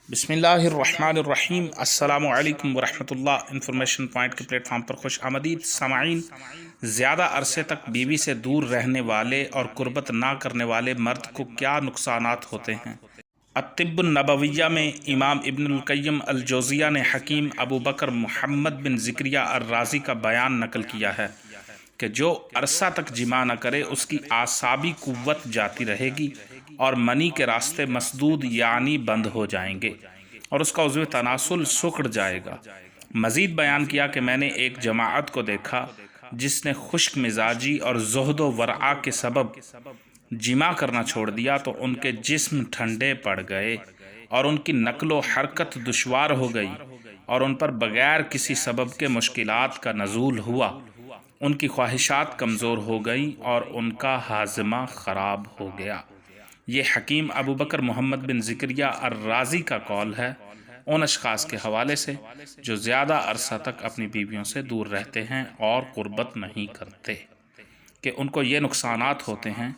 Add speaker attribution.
Speaker 1: बिस्मिल्लाहिर्रहमानिर्रहीम। अस्सलाम वालेकुम वरहमतुल्लाह। इंफॉर्मेशन पॉइंट के प्लेटफॉर्म पर खुश आमदीद सामाईन। ज़्यादा अरसे तक बीवी से दूर रहने वाले और कुर्बत ना करने वाले मर्द को क्या नुकसानात होते हैं? अत्तिब्बुन नबविय्या में इमाम इब्नुल क़य्यिम अल जौज़िया ने हकीम अबू बकर मुहम्मद बिन ज़िक्रिया अर-राज़ी का बयान नकल किया है कि जो अरसा तक जिमा न करे उसकी आसाबी कुव्वत जाती रहेगी और मनी के रास्ते मसदूद यानी बंद हो जाएंगे और उसका उज़्व तनासुल सुकड़ जाएगा। मज़ीद बयान किया कि मैंने एक जमाअत को देखा जिसने खुश्क मिजाजी और ज़ुहद व वरआ के सबब जिमा करना छोड़ दिया तो उनके जिस्म ठंडे पड़ गए और उनकी नकलो हरकत दुश्वार हो गई और उन पर बग़ैर किसी सबब के मुश्किलात का नज़ूल हुआ। उनकी ख्वाहिशात कमज़ोर हो गई और उनका हाज़मा ख़राब हो गया। ये हकीम अबू बकर मोहम्मद बिन ज़िक्रिया अर-राज़ी का कौल है उन अशख़ास के हवाले से जो ज़्यादा अरसा तक अपनी बीवियों से दूर रहते हैं और क़ुर्बत नहीं करते कि उनको ये नुकसानात होते हैं